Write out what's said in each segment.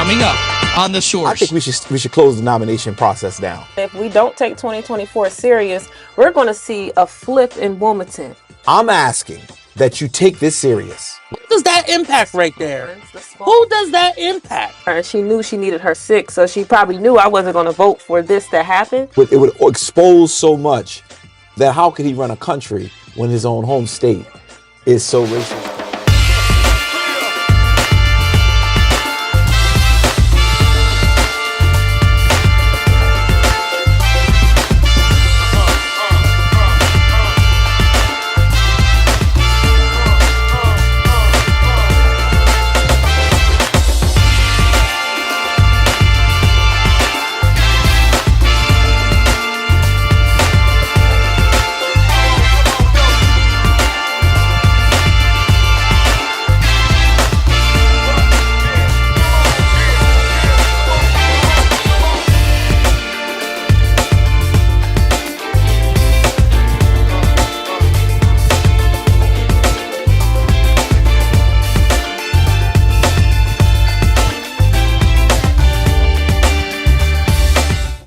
coming up on The Source. I think we should close the nomination process down. If we don't take 2024 serious, we're going to see a flip in Wilmington. I'm asking that you take this serious. Who does that impact right there? Who does that impact? And she knew she needed her 6, so she probably knew I wasn't going to vote for this to happen. It would expose so much that how could he run a country when his own home state is so racist?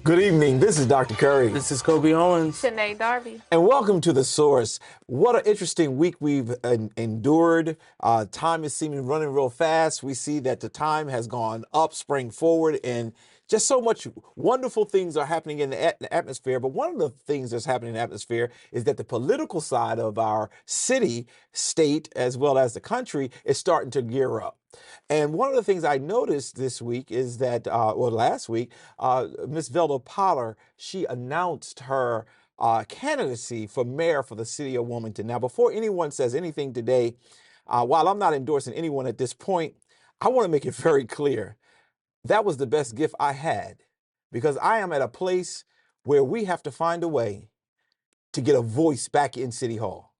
Good evening. This is Dr. Curry. This is Kobe Owens. Sinead Darby. And welcome to The Source. What an interesting week we've endured. Time is seeming running real fast. We see that the time has gone up, spring forward, and just so much wonderful things are happening in the atmosphere. But one of the things that's happening in the atmosphere is that the political side of our city, state, as well as the country is starting to gear up. And one of the things I noticed this week is that, last week, Miss Velda Potter, she announced her candidacy for mayor for the city of Wilmington. Now, before anyone says anything today, while I'm not endorsing anyone at this point, I want to make it very clear that was the best gift I had, because I am at a place where we have to find a way to get a voice back in City Hall.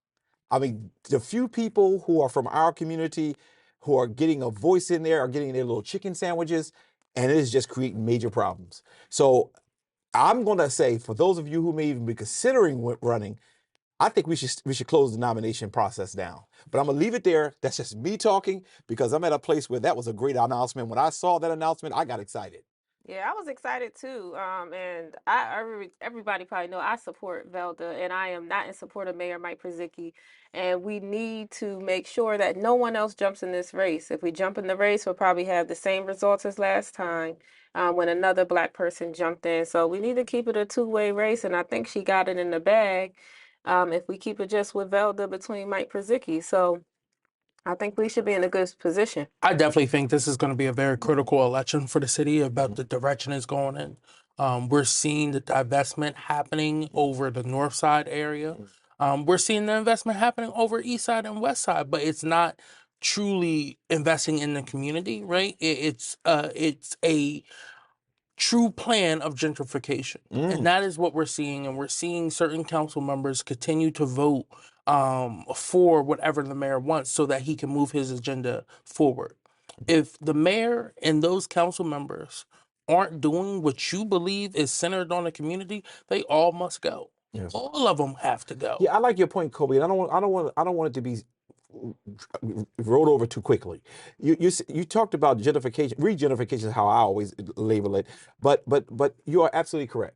I mean, the few people who are from our community who are getting a voice in there are getting their little chicken sandwiches, and it is just creating major problems. So I'm going to say, for those of you who may even be considering running, I think we should close the nomination process down. But I'm going to leave it there. That's just me talking, because I'm at a place where that was a great announcement. When I saw that announcement, I got excited. Yeah, I was excited too. And everybody probably know I support Velda, and I am not in support of Mayor Mike Purzycki. And we need to make sure that no one else jumps in this race. If we jump in the race, we'll probably have the same results as last time when another black person jumped in. So we need to keep it a two-way race, and I think she got it in the bag if we keep it just with Velda between Mike Purzycki. So I think we should be in a good position. I definitely think this is going to be a very critical election for the city about the direction it's going in. We're seeing the divestment happening over the north side area. We're seeing the investment happening over east side and west side, but it's not truly investing in the community, right? It's a true plan of gentrification. And that is what we're seeing. And we're seeing certain council members continue to vote for whatever the mayor wants so that he can move his agenda forward. If the mayor and those council members aren't doing what you believe is centered on the community, they all must go. Yes. All of them have to go. Yeah, I like your point, Kobe. And I don't want it to be rolled over too quickly. You talked about gentrification. Regentrification is how I always label it. But you are absolutely correct.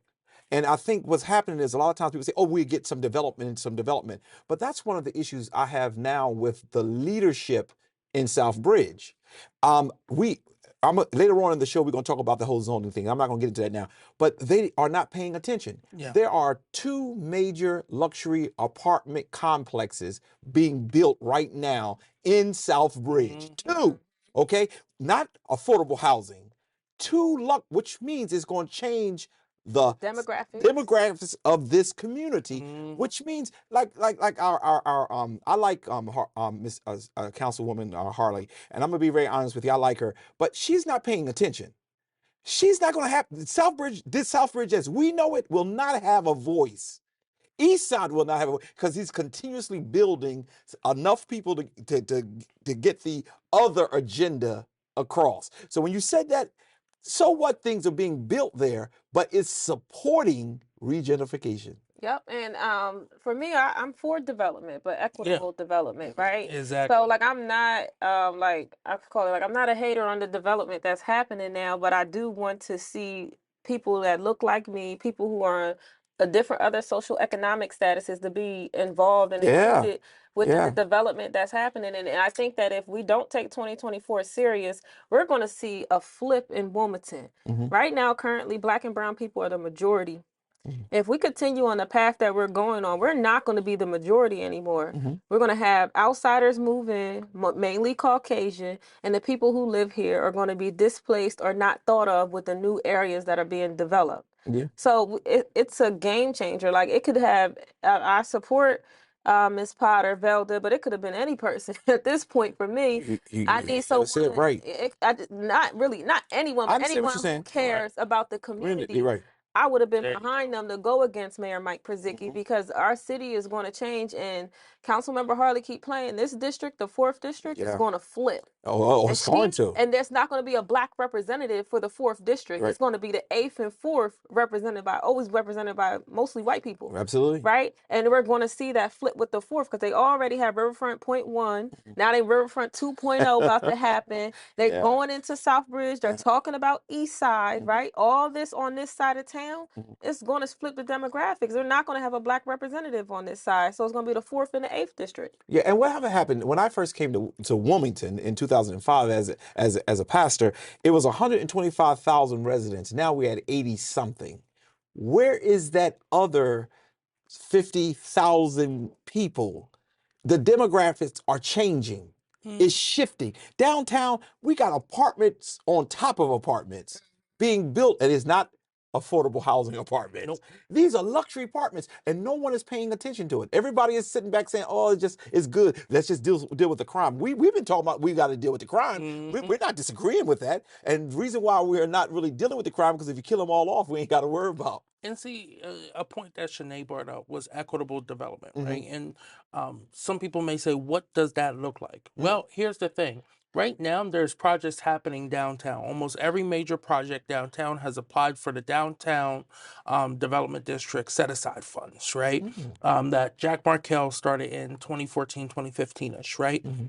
And I think what's happening is a lot of times people say, "Oh, we get some development." But that's one of the issues I have now with the leadership in Southbridge. Later on in the show, we're going to talk about the whole zoning thing. I'm not going to get into that now. But they are not paying attention. Yeah. There are 2 major luxury apartment complexes being built right now in Southbridge. 2, okay? Not affordable housing. 2, which means it's going to change the demographics of this community, which means like our I like Miss Councilwoman Harley, and I'm gonna be very honest with you, I like her, but she's not paying attention. She's not gonna have Southbridge as we know it will not have a voice. East Side will not have a voice because he's continuously building enough people to get the other agenda across. So when you said that, so what things are being built there, but it's supporting regentrification. Yep. And for me, I'm for development, but Yeah, equitable development, right? So exactly. like I'm not like I could call it like I'm not a hater on the development that's happening now, but I do want to see people that look like me, people who are a different other social economic statuses to be involved and Yeah, included within the yeah. development that's happening. And I think that if we don't take 2024 serious, we're going to see a flip in Wilmington. Hmm. Right now, currently, Black and brown people are the majority. Hmm. If we continue on the path that we're going on, we're not going to be the majority anymore. Hmm. We're going to have outsiders move in, mainly Caucasian, and the people who live here are going to be displaced or not thought of with the new areas that are being developed. Yeah. So it's a game changer. Like it could have, I support Ms. Potter, Velda, but it could have been any person at this point for me. I You need gotta say it someone, right. not really, not anyone, I but understand what anyone you're who saying. Right. cares about the You're community. right. I would have been There you behind go. them to go against Mayor Mike Prizicki Hmm. because our city is going to change. And Councilmember Harley keep playing this district, the fourth district, is Yeah. going to flip. Oh, And it's going to. there's not going to be a black representative for the fourth district. Right. It's going to be the eighth and fourth always represented by mostly white people. Absolutely. Right? And we're going to see that flip with the fourth because they already have Riverfront Point 1. Now they Riverfront 2.0 about to happen. They're Yeah. going into Southbridge. They're talking about East Side, Mhm. right? All this on this side of town, Mhm. it's going to flip the demographics. They're not going to have a black representative on this side. So it's going to be the fourth and the eighth district. Yeah, and what happened when I first came to Wilmington in 2005 as a pastor, it was 125,000 residents. Now we had 80 something. Where is that other 50,000 people? The demographics are changing. Mm, It's shifting. Downtown, we got apartments on top of apartments being built, and it's not affordable housing apartments. nope. These are luxury apartments, and no one is paying attention to it. Everybody is sitting back saying, "Oh, it's good. Let's just deal with the crime." We've been talking about we got to deal with the crime. Hmm. We're not disagreeing with that. And the reason why we're not really dealing with the crime because if you kill them all off, we ain't got to worry about. And see, a point that Shanae brought up was equitable development, Hmm. right? And some people may say, what does that look like? Well, here's the thing. Right now, there's projects happening downtown. Almost every major project downtown has applied for the downtown development district set aside funds, right? That Jack Markell started in 2014, 2015-ish, right? Hmm.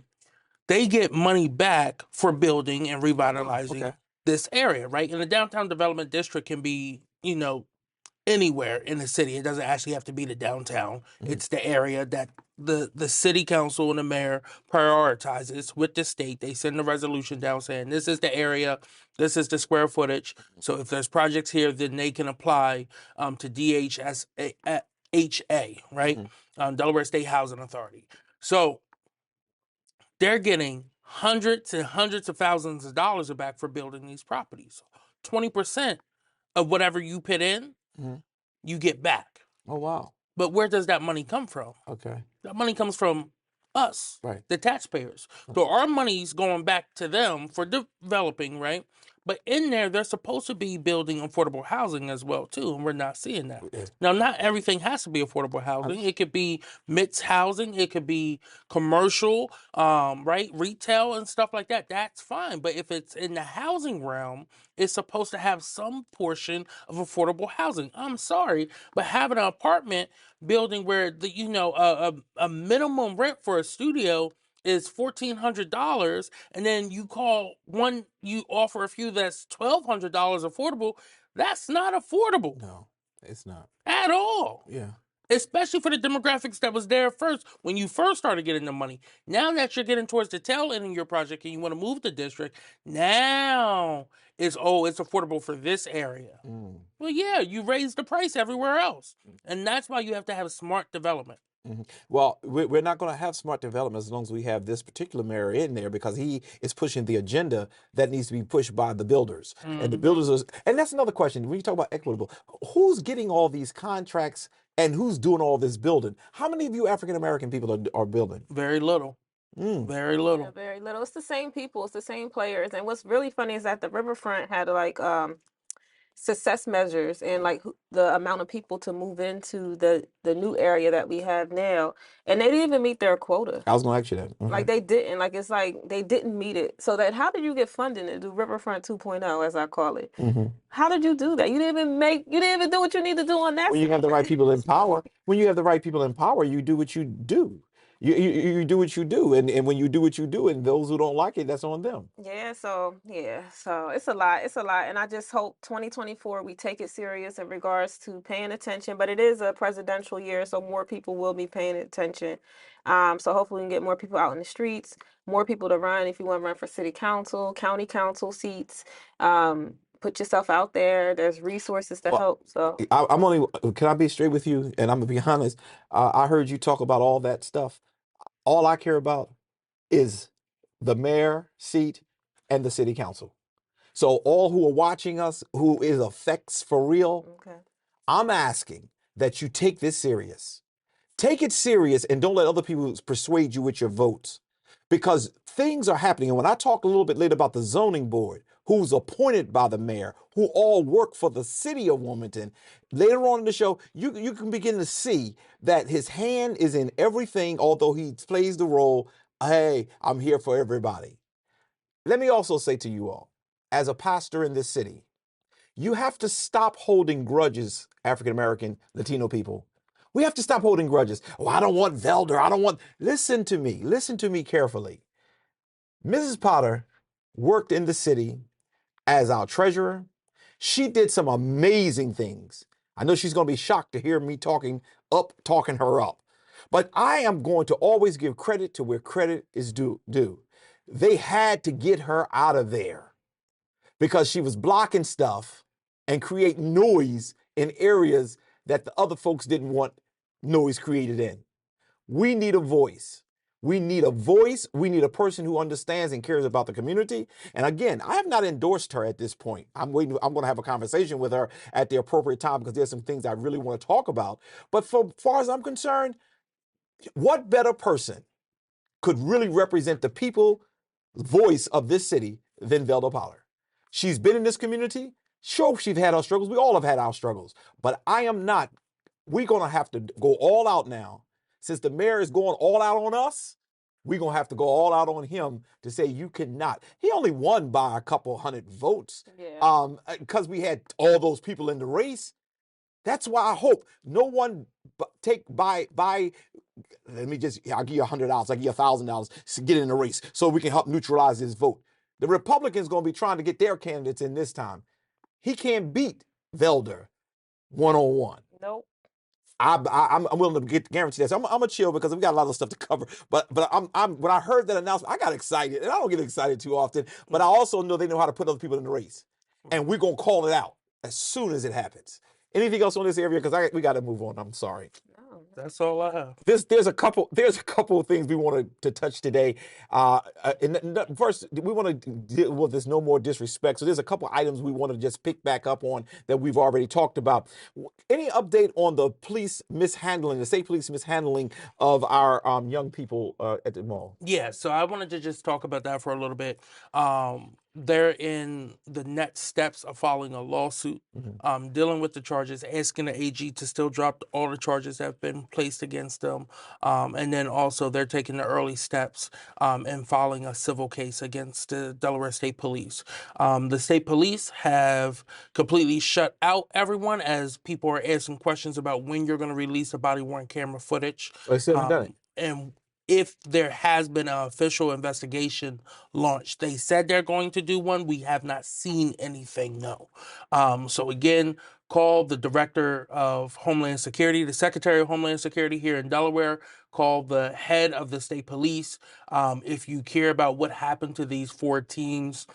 They get money back for building and revitalizing Okay. this area, right? And the downtown development district can be, anywhere in the city. It doesn't actually have to be the downtown. Hmm. It's the area that the city council and the mayor prioritizes with the state. They send a resolution down saying this is the area, this is the square footage. So if there's projects here, then they can apply to DHSA, right? Hmm. Delaware State Housing Authority. So they're getting hundreds and hundreds of thousands of dollars back for building these properties. 20% of whatever you put in, Hmm. you get back. Oh, wow. But where does that money come from? Okay. That money comes from us, Right. the taxpayers. So our money's going back to them for developing, right? But in there, they're supposed to be building affordable housing as well, too, and we're not seeing that. Yeah. Now, not everything has to be affordable housing. It could be mixed housing. It could be commercial, right? Retail and stuff like that. That's fine. But if it's in the housing realm, it's supposed to have some portion of affordable housing. I'm sorry, but having an apartment building where a minimum rent for a studio is $1,400, and then you offer a few that's $1,200 affordable. That's not affordable No, it's not. at all, Yeah. especially for the demographics that was there first when you first started getting the money. Now that you're getting towards the tail end of your project and you want to move the district, now it's affordable for this area. Mm. Well, yeah, you raise the price everywhere else, and that's why you have to have smart development. Mhm. Well, we're not going to have smart development as long as we have this particular mayor in there because he is pushing the agenda that needs to be pushed by the builders. And the Mhm. builders are, and that's another question. When you talk about equitable, who's getting all these contracts and who's doing all this building? How many of you African American people are building? Very little, Mm. very Yeah, little. very little. It's the same people, it's the same players. And what's really funny is that the Riverfront had like success measures and like the amount of people to move into the new area that we have now, and they didn't even meet their quota. I was going to ask you that. Like they didn't. Like it's like they didn't meet it. So that how did you get funding to do Riverfront 2.0, as I call it? How did you do that? You didn't even do what you need to do on that When you have the right people in power, you do what you do. You do what you do, and when you do what you do, and those who don't like it, that's on them. So it's a lot. It's a lot. And I just hope 2024 we take it serious in regards to paying attention. But it is a presidential year, so more people will be paying attention. So hopefully we can get more people out in the streets, more people to run if you want to run for city council, county council seats. Put yourself out there. There's resources to Well, help. So I'm only. Can I be straight with you? And I'm gonna be honest. I heard you talk about all that stuff. All I care about is the mayor seat and the city council. So all who are watching us, who it affects for real, okay. I'm asking that you take this serious. Take it serious and don't let other people persuade you with your votes, because things are happening. And when I talk a little bit later about the zoning board, who's appointed by the mayor, who all work for the city of Wilmington, later on in the show, you can begin to see that his hand is in everything, although he plays the role, hey, I'm here for everybody. Let me also say to you all, as a pastor in this city, you have to stop holding grudges, African American, Latino people. We have to stop holding grudges. Oh, I don't want Velder. I don't want. Listen to me. Listen to me carefully. Mrs. Potter worked in the city as our treasurer. She did some amazing things. I know she's going to be shocked to hear me talking her up. But I am going to always give credit to where credit is due. They had to get her out of there because she was blocking stuff and creating noise in areas that the other folks didn't want noise created in. We need a voice. We need a voice. We need a person who understands and cares about the community. And again, I have not endorsed her at this point. I'm going to have a conversation with her at the appropriate time because there's some things I really want to talk about. But for far as I'm concerned, what better person could really represent the people voice of this city than Velda Pollard? She's been in this community. Sure, she's had our struggles. We all have had our struggles. But I am not. We're going to have to go all out now. Since the mayor is going all out on us, we're going to have to go all out on him to say you cannot. He only won by a couple hundred votes because we had all those people in the race. That's why I hope no one I'll give you $100, I'll give you $1,000 to get in the race so we can help neutralize his vote. The Republicans going to be trying to get their candidates in this time. He can't beat Velder one-on-one. Nope. I'm willing to guarantee that. So I'm gonna chill because we got a lot of stuff to cover. But when I heard that announcement, I got excited, and I don't get excited too often. But I also know they know how to put other people in the race, and we're gonna call it out as soon as it happens. Anything else on this area? Because we got to move on. I'm sorry. That's all I have. There's a couple of things we wanted to touch today. First, we want to deal with this no more disrespect. So there's a couple items we want to just pick back up on that we've already talked about. Any update on the state police mishandling of our young people at the mall? Yeah, so I wanted to just talk about that for a little bit. They're in the next steps of filing a lawsuit, dealing with the charges, asking the AG to still drop all the charges that have been placed against them. And then also they're taking the early steps in filing a civil case against the Delaware State Police. The state police have completely shut out everyone as people are asking questions about when you're going to release the body-worn camera footage. I still haven't done it. And if there has been an official investigation launched, they said they're going to do one. We have not seen anything, no. So again, call the Director of Homeland Security, the Secretary of Homeland Security here in Delaware, call the head of the state police. If you care about what happened to these 4 teens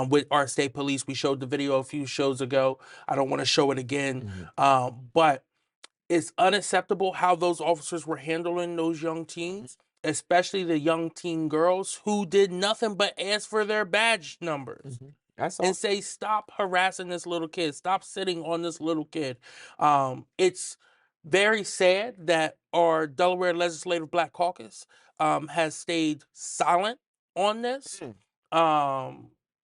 with our state police, we showed the video a few shows ago. I don't want to show it again, but it's unacceptable how those officers were handling those young teens, especially the young teen girls who did nothing but ask for their badge numbers and say, stop harassing this little kid, stop sitting on this little kid. It's very sad that our Delaware Legislative Black Caucus has stayed silent on this.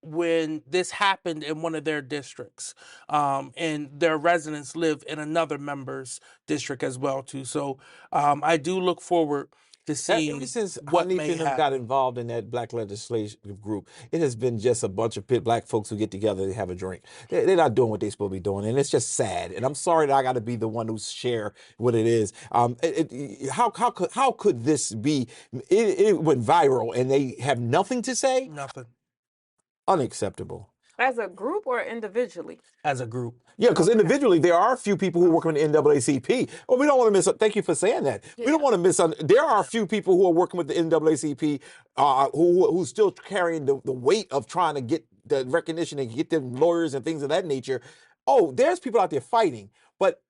when this happened in one of their districts, and their residents live in another member's district as well too. So I do look forward to seeing Ever since what Hanif may and them got happen. involved in that black legislative group, it has been just a bunch of black folks who get together to have a drink. They're not doing what they're supposed to be doing, and it's just sad. And I'm sorry that I got to be the one who share what it is. How could this be? It went viral, and they have nothing to say. Nothing. Unacceptable. As a group or individually? As a group. Yeah, because individually there are a few people who work with the NAACP. Well, we don't want to miss. Thank you for saying that. We don't want to miss. There are a few people who are working with the NAACP who's still carrying the weight of trying to get the recognition and get them lawyers and things of that nature. Oh, there's people out there fighting, but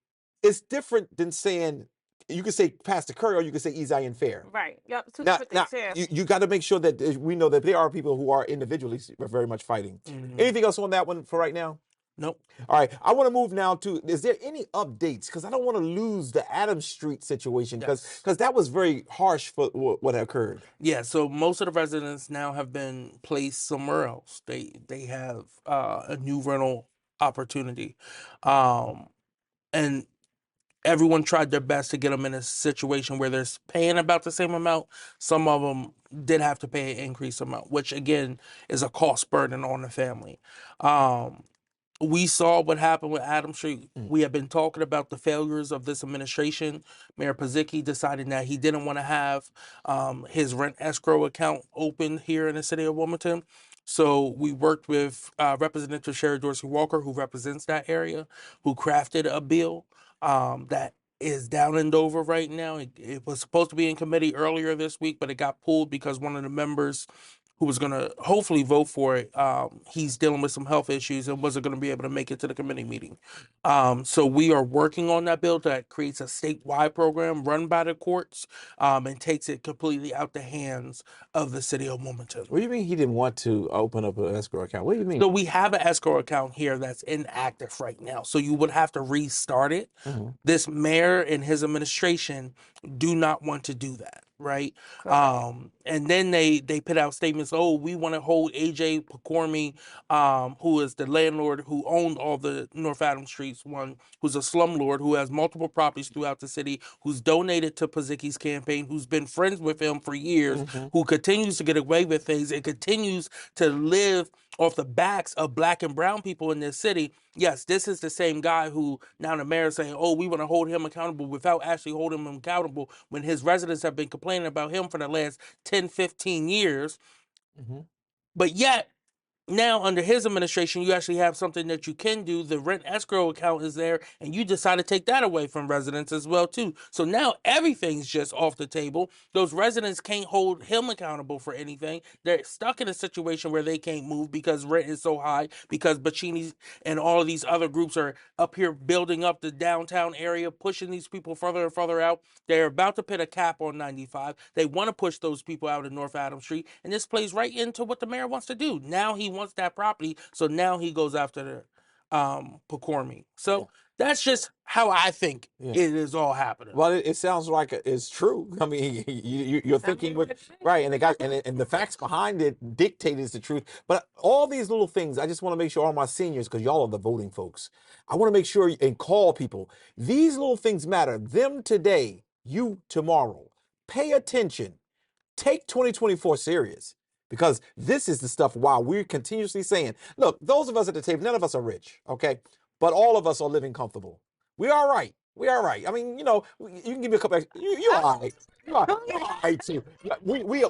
it's different than saying. You could say Pastor Curry or you could say Isaiah Fair. Right. Yep. Two Now, different things. Yeah. you got to make sure that we know that there are people who are individually very much fighting. Anything else on that one for right now? Nope. All right, I want to move now to, is there any updates? Because I don't want to lose the Adams Street situation because that was very harsh for what occurred. Yeah, so most of the residents now have been placed somewhere else. They have a new rental opportunity. And everyone tried their best to get them in a situation where they're paying about the same amount. Some of them did have to pay an increased amount, which again is a cost burden on the family. We saw what happened with Adams Street. We have been talking about the failures of this administration. Mayor Pazicki decided that he didn't want to have his rent escrow account open here in the city of Wilmington. So we worked with Representative Sherry Dorsey Walker, who represents that area, who crafted a bill that is down in Dover right now. It was supposed to be in committee earlier this week, but it got pulled because one of the members who was going to hopefully vote for it, he's dealing with some health issues and wasn't going to be able to make it to the committee meeting. So we are working on that bill that creates a statewide program run by the courts and takes it completely out the hands of the city of Wilmington. What do you mean he didn't want to open up an escrow account? What do you mean? So we have an escrow account here that's inactive right now. So you would have to restart it. This mayor and his administration do not want to do that, right? And then they put out statements, oh, we want to hold AJ Pacormi, who is the landlord who owned all the North Adams Streets one, who's a slumlord who has multiple properties throughout the city, who's donated to Pazicki's campaign, who's been friends with him for years, who continues to get away with things and continues to live off the backs of black and brown people in this city. Yes, this is the same guy who now the mayor is saying, oh, we want to hold him accountable without actually holding him accountable when his residents have been complaining about him for the last 10, 15 years. But yet, now under his administration, you actually have something that you can do. The rent escrow account is there, and you decide to take that away from residents as well too. So now everything's just off the table. Those residents can't hold him accountable for anything. They're stuck in a situation where they can't move because rent is so high, because Bacchini's and all of these other groups are up here building up the downtown area, pushing these people further and further out. They're about to put a cap on 95. They want to push those people out of North Adams Street, and this plays right into what the mayor wants to do. Now he wants that property, so now he goes after the Pacormi. So that's just how I think it is all happening. Well, it sounds like it's true. I mean, you're thinking with right, and and the facts behind it dictate is the truth. But all these little things, I just want to make sure all my seniors, because y'all are the voting folks, I want to make sure and call people. These little things matter. Them today, you tomorrow. Pay attention. Take 2024 serious. Because this is the stuff while we're continuously saying, look, those of us at the table, none of us are rich, okay? But all of us are living comfortable. We're all right. We're all right. I mean, you know, you can give me a couple extra. You're all right. You're all right too. We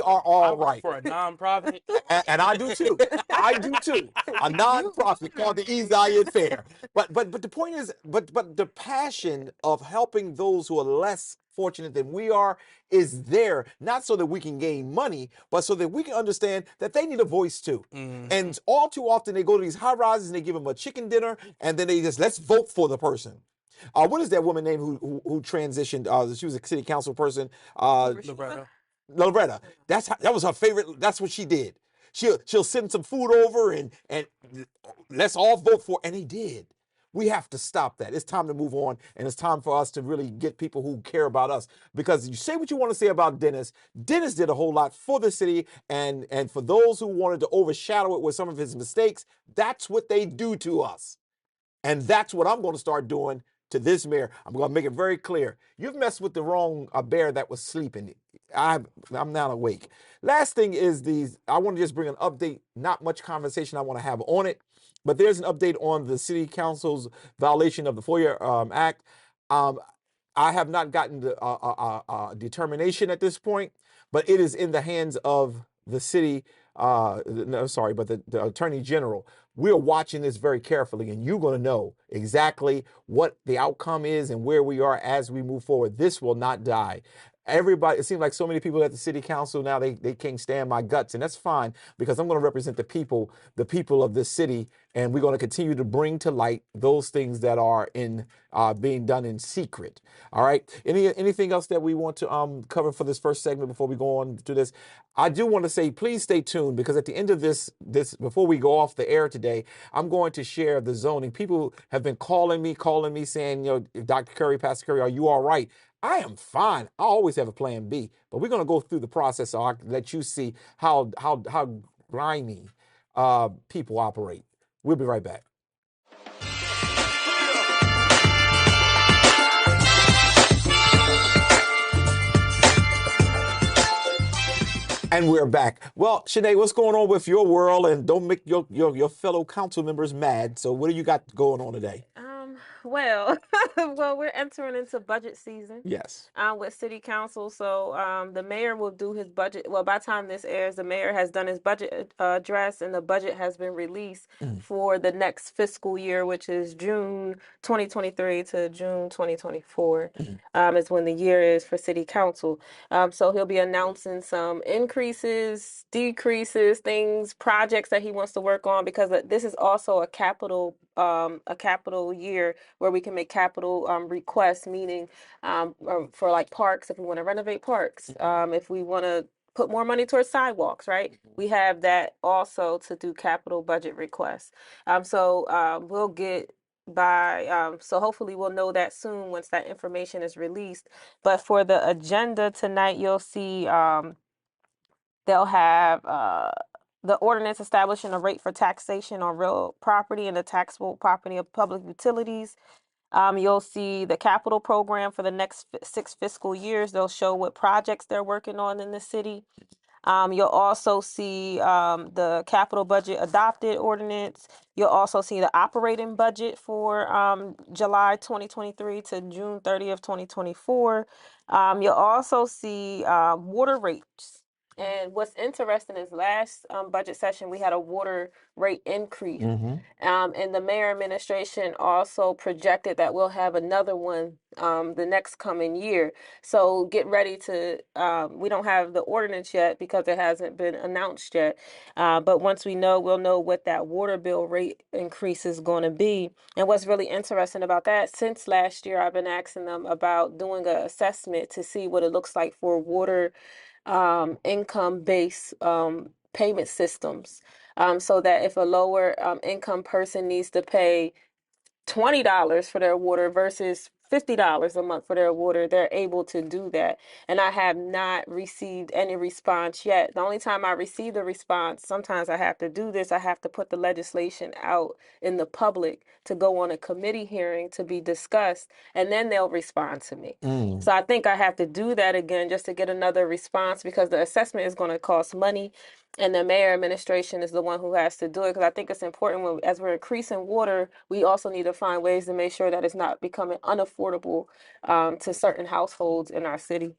are all right. For a nonprofit. And I do too. I do too. A nonprofit called the Isaiah Fair. But the point is, but the passion of helping those who are less fortunate than we are is there, not so that we can gain money, but so that we can understand that they need a voice too. And all too often they go to these high rises and they give them a chicken dinner and then they just, let's vote for the person. What is that woman name who transitioned? She was a city council person. Loretta. That was her favorite. That's what she did. She'll send some food over and let's all vote for. And they did. We have to stop that. It's time to move on, and it's time for us to really get people who care about us. Because you say what you want to say about Dennis. Dennis did a whole lot for the city, and for those who wanted to overshadow it with some of his mistakes, that's what they do to us. And that's what I'm going to start doing to this mayor. I'm going to make it very clear. You've messed with the wrong bear that was sleeping. I'm now awake. Last thing is I want to just bring an update. Not much conversation I want to have on it, but there's an update on the city council's violation of the FOIA Act. I have not gotten the determination at this point, but it is in the hands of the city. No, sorry, but the attorney general. We're watching this very carefully, and you're going to know exactly what the outcome is and where we are as we move forward. This will not die. Everybody, it seems like so many people at the city council now, they can't stand my guts, and that's fine, because I'm going to represent the people of this city, and we're going to continue to bring to light those things that are in being done in secret. All right. Anything else that we want to cover for this first segment before we go on to this? I do want to say, please stay tuned, because at the end of this before we go off the air today, I'm going to share the zoning. People have been calling me saying, Dr. Curry, Pastor Curry, are you all right? I am fine. I always have a plan B, but we're going to go through the process so I can let you see how grimy people operate. We'll be right back. And we're back. Well, Shanae, what's going on with your world? And don't make your fellow council members mad. So what do you got going on today? Well, we're entering into budget season. Yes. With city council. So the mayor will do his budget. Well, by the time this airs, the mayor has done his budget address, and the budget has been released for the next fiscal year, which is June 2023 to June 2024. Is when the year is for city council. So he'll be announcing some increases, decreases, projects that he wants to work on, because this is also a capital year where we can make capital requests, meaning for like parks, if we want to renovate parks, if we want to put more money towards sidewalks, right? We have that also to do capital budget requests. We'll get so hopefully we'll know that soon once that information is released. But for the agenda tonight, you'll see they'll have the ordinance establishing a rate for taxation on real property and the taxable property of public utilities. You'll see the capital program for the next 6 fiscal years. They'll show what projects they're working on in the city. You'll also see the capital budget adopted ordinance. You'll also see the operating budget for July 2023 to June 30th, 2024. You'll also see water rates. And what's interesting is last budget session, we had a water rate increase. And the mayor administration also projected that we'll have another one the next coming year. So get ready to, we don't have the ordinance yet because it hasn't been announced yet. But once we know, we'll know what that water bill rate increase is going to be. And what's really interesting about that, since last year, I've been asking them about doing an assessment to see what it looks like for water income-based payment systems, so that if a lower income person needs to pay $20 for their water versus $50 a month for their water, they're able to do that. And I have not received any response yet. The only time I receive a response, sometimes I have to do this, I have to put the legislation out in the public to go on a committee hearing to be discussed, and then they'll respond to me. So I think I have to do that again just to get another response, because the assessment is going to cost money. And the mayor administration is the one who has to do it, because I think it's important as we're increasing water, we also need to find ways to make sure that it's not becoming unaffordable to certain households in our city.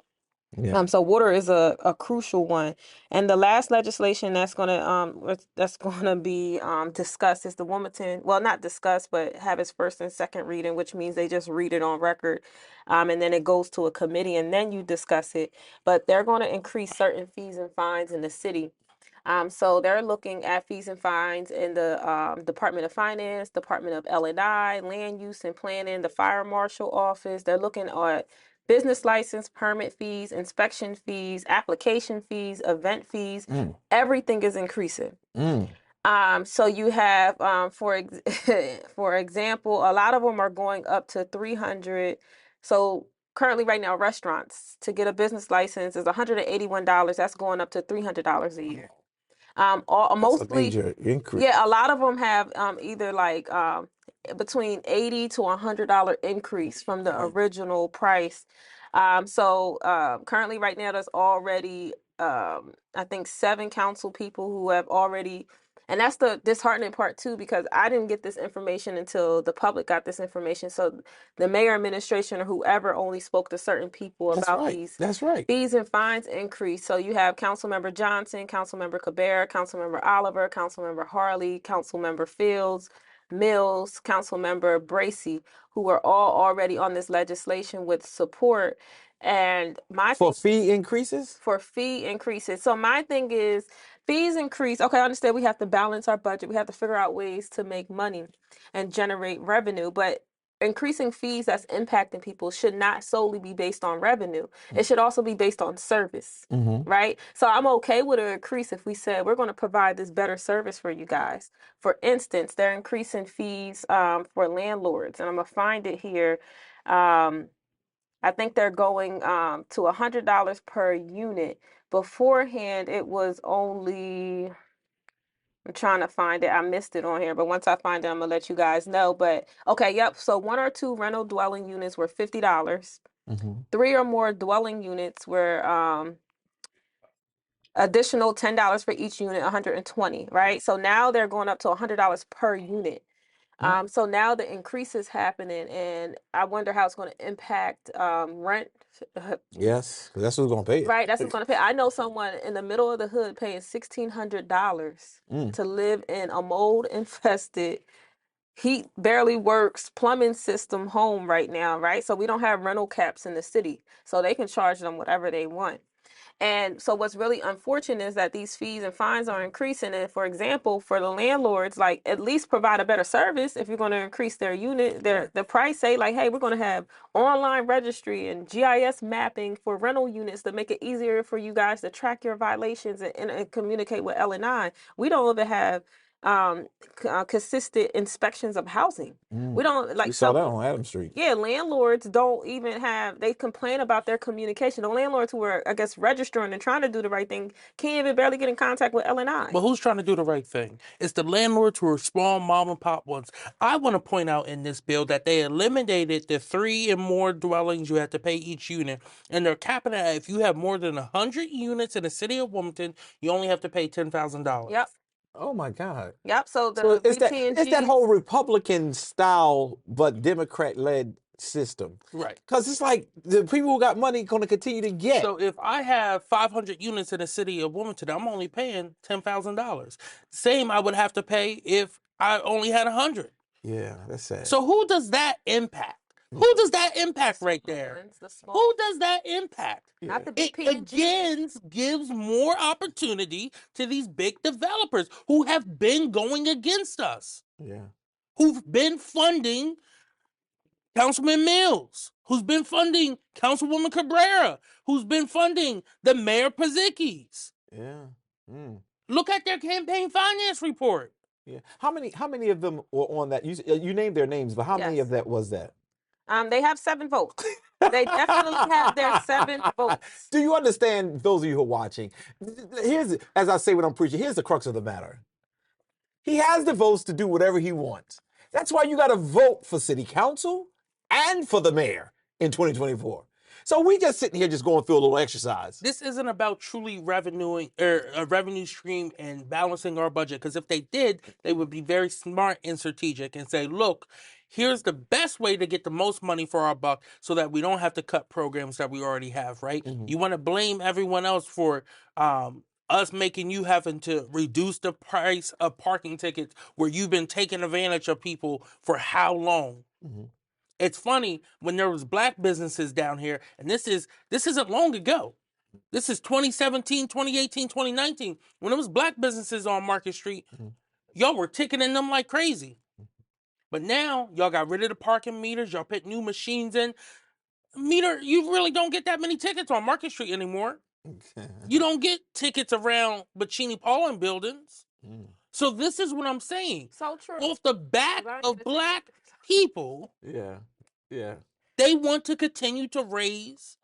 Yeah. So water is a crucial one. And the last legislation that's gonna be discussed is the Wilmington, well, not discussed, but have its first and second reading, which means they just read it on record, and then it goes to a committee and then you discuss it. But they're going to increase certain fees and fines in the city. So they're looking at fees and fines in the Department of Finance, Department of L&I, Land Use and Planning, the Fire Marshal Office. They're looking at business license, permit fees, inspection fees, application fees, event fees. Everything is increasing. So you have, for example, a lot of them are going up to 300. So currently, right now, restaurants to get a business license is $181. That's going up to $300 a year. That's a Mostly, major increase. yeah, a lot of them have either like between $80 to $100 increase from the original price. Currently, right now, there's already I think 7 council people who have already, and that's the disheartening part too, because I didn't get this information until the public got this information. So the mayor administration or whoever only spoke to certain people That's about right. these That's right. fees and fines increase. So you have Councilmember Johnson, Councilmember Cabrera, Councilmember Oliver, Councilmember Harley, Councilmember Fields, Mills, Councilmember Bracy, who are all already on this legislation with support. And my For thing fee increases? for fee increases. So my thing is fees increase. Okay, I understand we have to balance our budget. We have to figure out ways to make money and generate revenue, but increasing fees that's impacting people should not solely be based on revenue. It should also be based on service. Mm-hmm. Right? So I'm okay with an increase if we said we're going to provide this better service for you guys. For instance, they're increasing fees for landlords, and I'm gonna find it here. I think they're going to $100 per unit. Beforehand, it was only, I'm trying to find it. I missed it on here, but once I find it, I'm gonna let you guys know. But okay, yep. So 1 or 2 rental dwelling units were $50. Mm-hmm. 3 or more dwelling units were additional $10 for each unit, 120, right? So now they're going up to $100 per unit. So now the increase is happening, and I wonder how it's going to impact rent. Yes, 'cause that's who's gonna pay it. Right, that's what's going to pay. I know someone in the middle of the hood paying $1,600 to live in a mold infested, heat barely works plumbing system home right now, right? So we don't have rental caps in the city, so they can charge them whatever they want. And so what's really unfortunate is that these fees and fines are increasing. And for example, for the landlords, like at least provide a better service if you're going to increase their unit, the price, say like, hey, we're going to have online registry and GIS mapping for rental units to make it easier for you guys to track your violations and communicate with L&I. We don't even have consistent inspections of housing. We don't We like saw that so on Adams Street. yeah, landlords don't even have, they complain about their communication. The landlords who are, I guess, registering and trying to do the right thing can't even barely get in contact with L&I. But who's trying to do the right thing? It's the landlords who are small mom and pop ones. I want to point out in this bill that they eliminated the 3 and more dwellings you have to pay each unit, and they're capping it at if you have more than 100 units in the city of Wilmington, you only have to pay $10,000. Yep. Oh my God. Yep. So So the it's that BPNG, whole Republican style but Democrat led system. Right. Because it's like the people who got money going to continue to get. So if I have 500 units in the city of Wilmington, I'm only paying $10,000. Same I would have to pay if I only had 100. Yeah, that's sad. So who does that impact? Who does that impact right there? the small, Who does that impact? not the It BPNG. again gives more opportunity to these big developers who have been going against us, Yeah. who've been funding Councilman Mills, who's been funding Councilwoman Cabrera, who's been funding the Mayor Pazicki's. Yeah. Look at their campaign finance report. Yeah. How many of them were on that? You named their names, but how many Yes. of that was that? They have 7 votes. They definitely have their 7 votes. Do you understand, those of you who are watching? Here's, as I say when I'm preaching, here's the crux of the matter. He has the votes to do whatever he wants. That's why you got to vote for city council and for the mayor in 2024. So we just sitting here just going through a little exercise. This isn't about truly revenuing or a revenue stream and balancing our budget. Because if they did, they would be very smart and strategic and say, look, here's the best way to get the most money for our buck so that we don't have to cut programs that we already have, right? You want to blame everyone else for us making you having to reduce the price of parking tickets where you've been taking advantage of people for how long? It's funny when there was black businesses down here, and this isn't long ago. This is 2017, 2018, 2019. When there was black businesses on Market Street, y'all were ticketing them like crazy. But now y'all got rid of the parking meters. Y'all put new machines in. You really don't get that many tickets on Market Street anymore. You don't get tickets around Bacini Paulin buildings. So this is what I'm saying. So true. Off the back Right. of black people, Yeah. Yeah. they want to continue to raise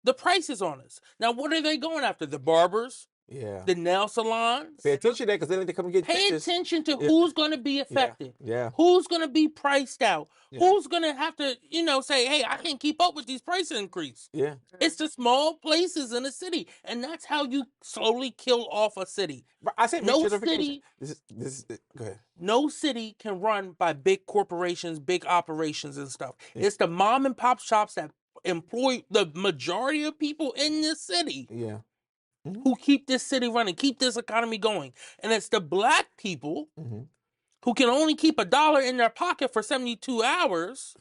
the prices on us. Now, what are they going after? The barbers, Yeah. the nail salons? Pay attention to that because they like to come and get Pay pictures. attention to Yeah. who's going to be affected. Yeah. Who's going to be priced out? Yeah. Who's going to have to, say, hey, I can't keep up with these price increase. Yeah. It's the small places in a city. And that's how you slowly kill off a city. But I said No regentrification. city, Go ahead. no city can run by big corporations, big operations and stuff. It's the mom and pop shops that employ the majority of people in this city Yeah. who keep this city running, keep this economy going. And it's the black people who can only keep $1 in their pocket for 72 hours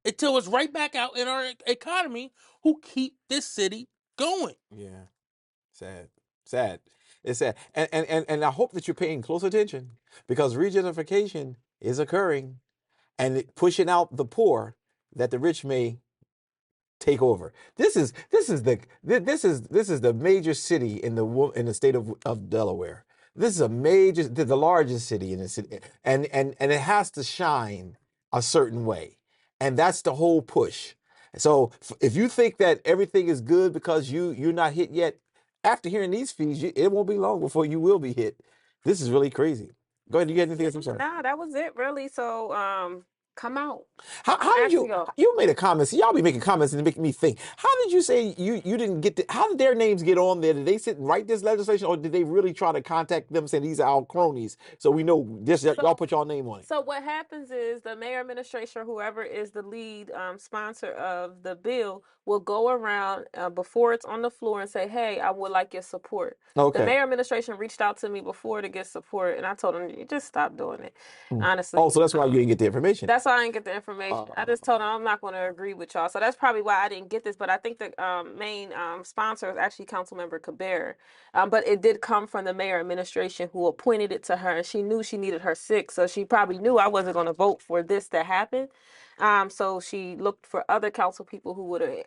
until it's right back out in our economy who keep this city going. Yeah. Sad. It's sad. And I hope that you're paying close attention because regentrification is occurring and pushing out the poor that the rich may take over. This is the major city in the state of Delaware. This is the largest city in the city, and it has to shine a certain way, and that's the whole push. So if you think that everything is good because you're not hit yet, after hearing these fees, it won't be long before you will be hit. This is really crazy. Go ahead. You got anything else? I'm sorry. Nah, that was it really. So come out. How did you? Actually, You made a comment. See, y'all be making comments and making me think. How did you say you didn't get? How did their names get on there? Did they sit and write this legislation, or did they really try to contact them saying these are our cronies? So we know this. Y'all put y'all name on it. So what happens is the mayor administration, whoever is the lead sponsor of the bill, will go around before it's on the floor and say, "Hey, I would like your support." Okay. The mayor administration reached out to me before to get support, and I told them, "You just stop doing it." Honestly. Oh, so that's why you didn't get the information. That's why I didn't get the information. I just told them I'm not going to agree with y'all. So that's probably why I didn't get this. But I think the main sponsor is actually Councilmember Caber. But it did come from the mayor administration who appointed it to her. And she knew she needed her six. So she probably knew I wasn't going to vote for this to happen. So she looked for other council people who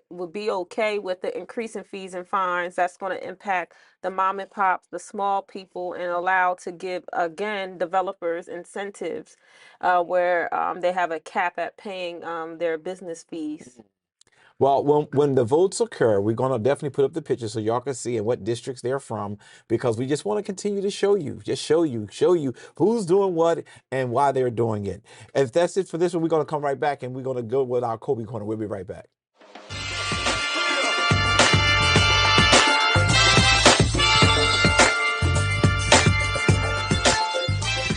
would be okay with the increase in fees and fines. That's going to impact the mom and pops, the small people, and allow to give again developers incentives where they have a cap at paying their business fees. Well, when the votes occur, we're gonna definitely put up the pictures so y'all can see and what districts they're from because we just want to continue to show you who's doing what and why they're doing it. If that's it for this one, we're gonna come right back and we're gonna go with our Kobe Corner. We'll be right back.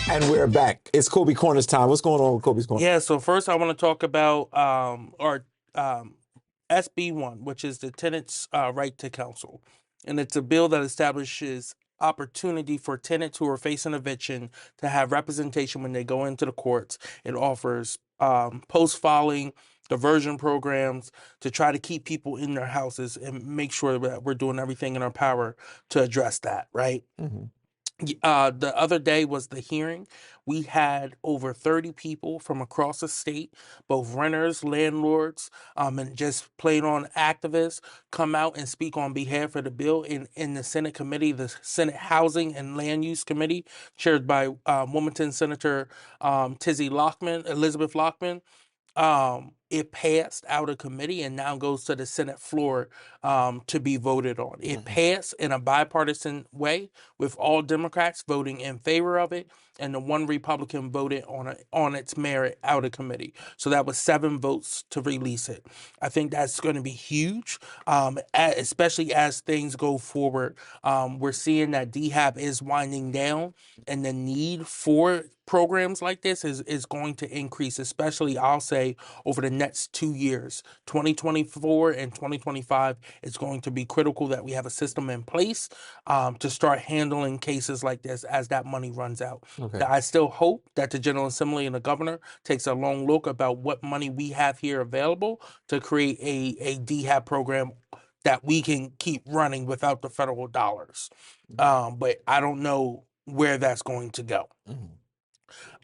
And we're back. It's Kobe Corner's time. What's going on with Kobe's Corner? Yeah, so first I want to talk about our SB1, which is the tenants' right to counsel. And it's a bill that establishes opportunity for tenants who are facing eviction to have representation when they go into the courts. It offers post-filing diversion programs to try to keep people in their houses and make sure that we're doing everything in our power to address that, right? The other day was the hearing. We had over 30 people from across the state, both renters, landlords, and just plain on activists come out and speak on behalf of the bill in the Senate committee, the Senate Housing and Land Use Committee, chaired by Wilmington Senator Elizabeth Lockman. It passed out of committee and now goes to the Senate floor to be voted on. It passed in a bipartisan way with all Democrats voting in favor of it and the one Republican voted on its merit out of committee. So that was 7 votes to release it. I think that's going to be huge, especially as things go forward. We're seeing that DHAP is winding down and the need for programs like this is going to increase, especially I'll say over the next 2 years. 2024 and 2025 is going to be critical that we have a system in place to start handling cases like this as that money runs out. Okay. I still hope that the General Assembly and the governor takes a long look about what money we have here available to create a DHAP program that we can keep running without the federal dollars. But I don't know where that's going to go.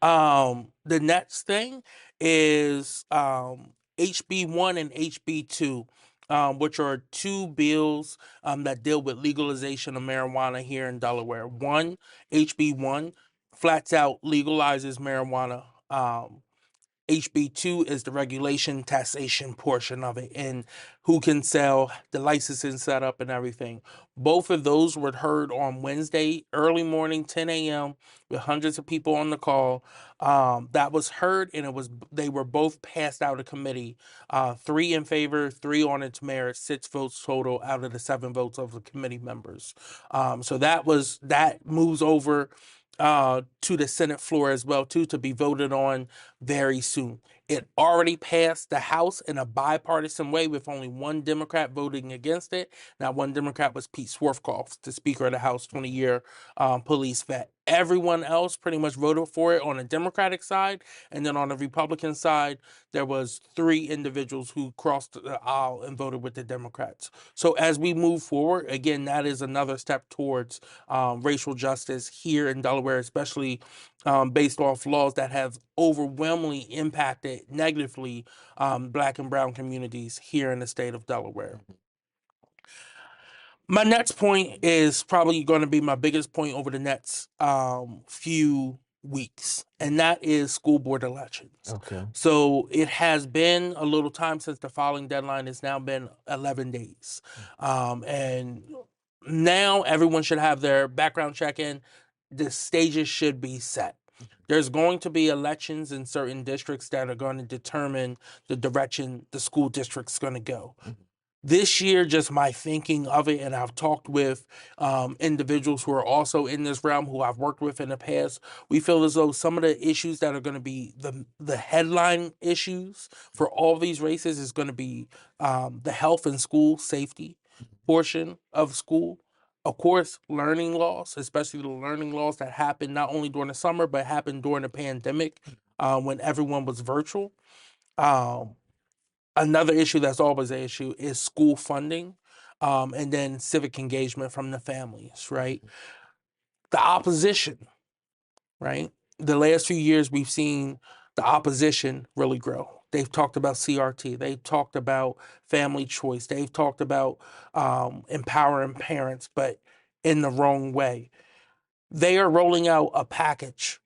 The next thing is HB1 and HB2, which are 2 bills that deal with legalization of marijuana here in Delaware. One, HB1, flats out legalizes marijuana. HB2 is the regulation taxation portion of it and who can sell, the licensing setup and everything. Both of those were heard on Wednesday, early morning, 10 a.m. with hundreds of people on the call. That was heard and they were both passed out of committee. 3 in favor, 3 on its merit, 6 votes total out of the 7 votes of the committee members. So that moves over to the Senate floor as well too to be voted on very soon. It already passed the House in a bipartisan way with only one Democrat voting against it. That one Democrat was Pete Swartkoff, the Speaker of the House, 20-year police vet. Everyone else pretty much voted for it on the Democratic side, and then on the Republican side, there was 3 individuals who crossed the aisle and voted with the Democrats. So as we move forward, again, that is another step towards racial justice here in Delaware, especially based off laws that have overwhelmingly impacted negatively Black and brown communities here in the state of Delaware. My next point is probably going to be my biggest point over the next few weeks, and that is school board elections. Okay. So it has been a little time since the filing deadline. It's now been 11 days. And now everyone should have their background check in. The stages should be set. There's going to be elections in certain districts that are going to determine the direction the school district's going to go. This year, just my thinking of it, and I've talked with individuals who are also in this realm who I've worked with in the past, we feel as though some of the issues that are going to be the headline issues for all these races is going to be the health and school safety portion of school. Of course, learning loss, especially the learning loss that happened not only during the summer, but happened during the pandemic when everyone was virtual. Another issue that's always an issue is school funding, and then civic engagement from the families, right? The opposition, right? The last few years, we've seen the opposition really grow. They've talked about CRT. They've talked about family choice. They've talked about empowering parents, but in the wrong way. They are rolling out a package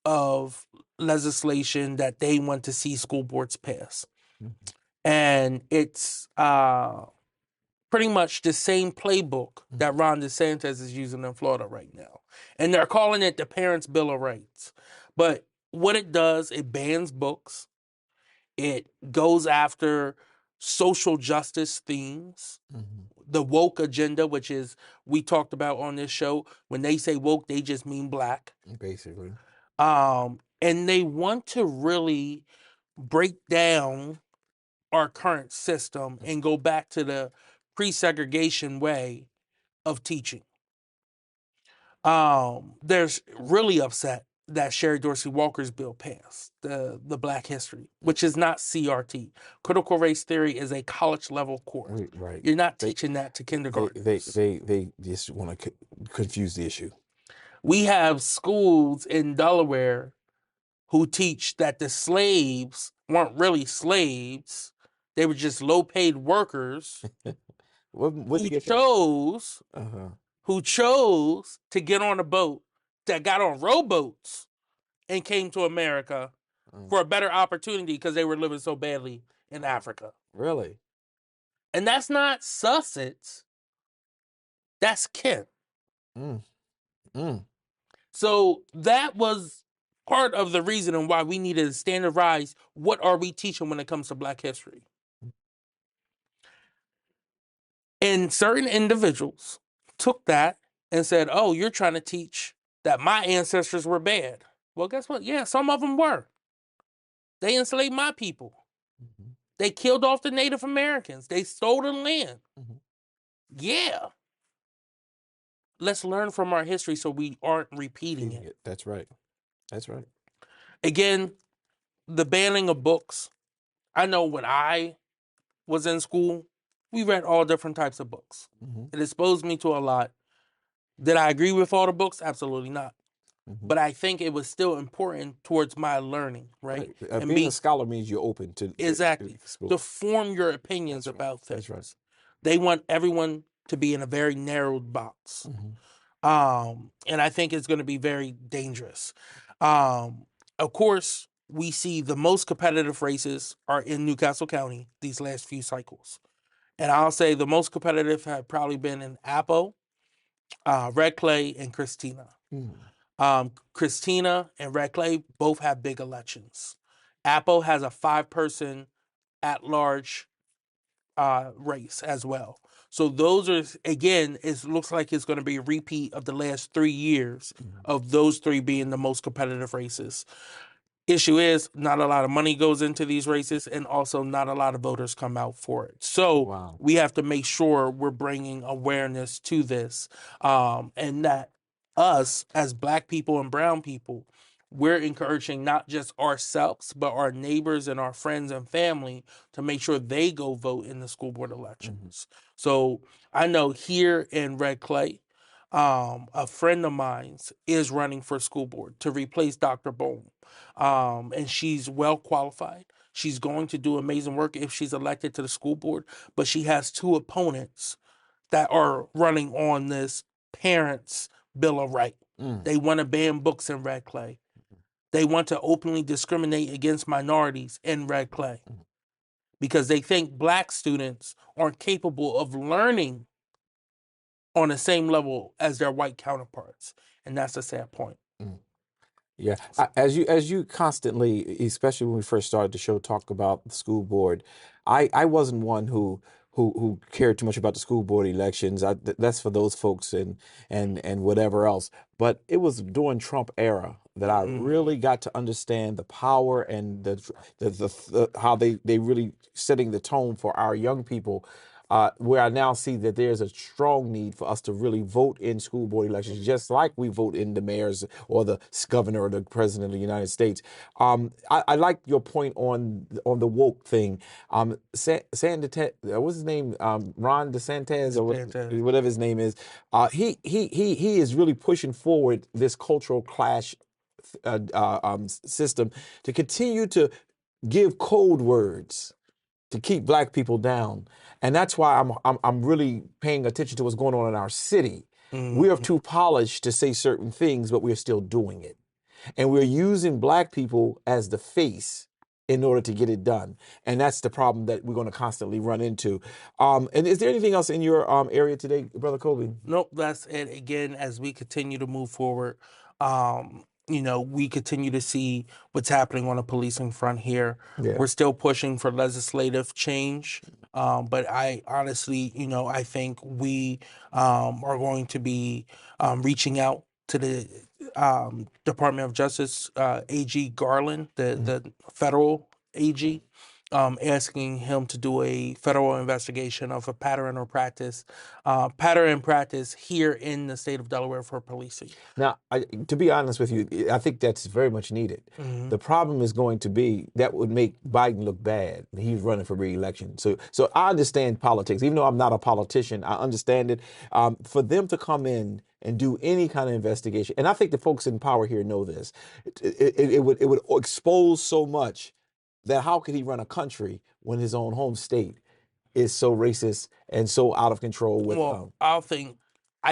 of legislation that they want to see school boards pass. And it's pretty much the same playbook that Ron DeSantis is using in Florida right now. And they're calling it the Parents' Bill of Rights. But what it does, it bans books. It goes after social justice themes. The woke agenda, which is we talked about on this show. When they say woke, they just mean Black. Basically. And they want to really break down our current system and go back to the pre-segregation way of teaching. There's really upset that Sherry Dorsey Walker's bill passed, the Black History, which is not CRT. Critical race theory is a college level course. Right. You're not teaching that to kindergarten. They just want to confuse the issue. We have schools in Delaware who teach that the slaves weren't really slaves. They were just low-paid workers who chose to get on a boat, that got on rowboats and came to America for a better opportunity because they were living so badly in Africa. Really? And that's not Sussex. That's Kent. So that was part of the reason why we needed to standardize what are we teaching when it comes to Black history. And certain individuals took that and said, oh, you're trying to teach that my ancestors were bad. Well, guess what? Yeah, some of them were. They enslaved my people. They killed off the Native Americans. They stole the land. Yeah. Let's learn from our history so we aren't repeating it. That's right. That's right. Again, the banning of books. I know when I was in school, we read all different types of books. It exposed me to a lot. Did I agree with all the books? Absolutely not. But I think it was still important towards my learning, right? And being a scholar means you're open to to form your opinions about things. That's right. They want everyone to be in a very narrowed box. And I think it's going to be very dangerous. Of course, we see the most competitive races are in Newcastle County these last few cycles. And I'll say the most competitive have probably been in Appo, Red Clay, and Christina. Christina and Red Clay both have big elections. Appo has a 5-person at-large race as well. So those are, again, it looks like it's going to be a repeat of the last 3 years of those 3 being the most competitive races. Issue is not a lot of money goes into these races, and also not a lot of voters come out for it. So we have to make sure we're bringing awareness to this, and that us as Black people and brown people, we're encouraging not just ourselves but our neighbors and our friends and family to make sure they go vote in the school board elections. So I know here in Red Clay, a friend of mine's is running for school board to replace Dr. Bone. And she's well qualified. She's going to do amazing work if she's elected to the school board, but she has 2 opponents that are running on this parents' bill of right. They want to ban books in Red Clay. They want to openly discriminate against minorities in Red Clay because they think Black students aren't capable of learning on the same level as their white counterparts, and that's a sad point. Yeah, as you constantly, especially when we first started the show, talk about the school board, I wasn't one who cared too much about the school board elections. That's for those folks and whatever else. But it was during Trump era that I really got to understand the power and the how they really setting the tone for our young people. Where I now see that there's a strong need for us to really vote in school board elections, just like we vote in the mayors or the governor or the president of the United States. I like your point on the woke thing. What's his name? Ron DeSantis or whatever his name is. He is really pushing forward this cultural clash system to continue to give code words to keep Black people down, and that's why I'm really paying attention to what's going on in our city. We are too polished to say certain things, but we're still doing it, and we're using Black people as the face in order to get it done, and that's the problem that we're going to constantly run into. And is there anything else in your area today, Brother Kobe? Nope, that's it. Again, as we continue to move forward, we continue to see what's happening on the policing front here. Yeah. We're still pushing for legislative change, but I honestly, I think we are going to be reaching out to the Department of Justice, AG Garland, the federal AG. Asking him to do a federal investigation of a pattern and practice here in the state of Delaware for policing. Now, to be honest with you, I think that's very much needed. The problem is going to be that would make Biden look bad. He's running for re-election. So I understand politics. Even though I'm not a politician, I understand it. For them to come in and do any kind of investigation, and I think the folks in power here know this, it would expose so much that how could he run a country when his own home state is so racist and so out of control with I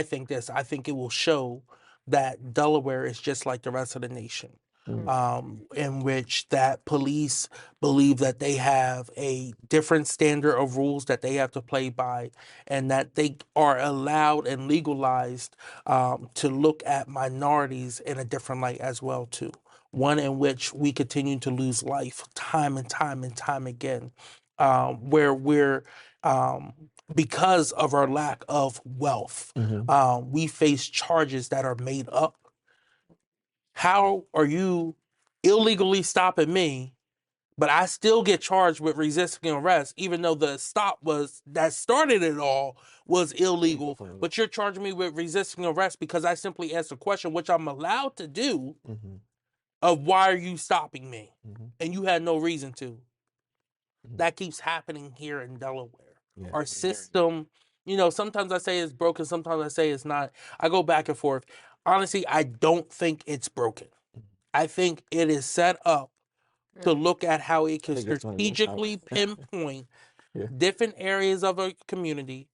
think it will show that Delaware is just like the rest of the nation, in which that police believe that they have a different standard of rules that they have to play by, and that they are allowed and legalized to look at minorities in a different light as well too. One in which we continue to lose life time and time and time again, where we're because of our lack of wealth, we face charges that are made up. How are you illegally stopping me, but I still get charged with resisting arrest, even though the stop that started it all was illegal, but you're charging me with resisting arrest because I simply asked a question, which I'm allowed to do, of why are you stopping me? And you had no reason to. That keeps happening here in Delaware. Yeah. Our system, sometimes I say it's broken, sometimes I say it's not. I go back and forth. Honestly, I don't think it's broken. I think it is set up to look at how it can strategically pinpoint different areas of a community,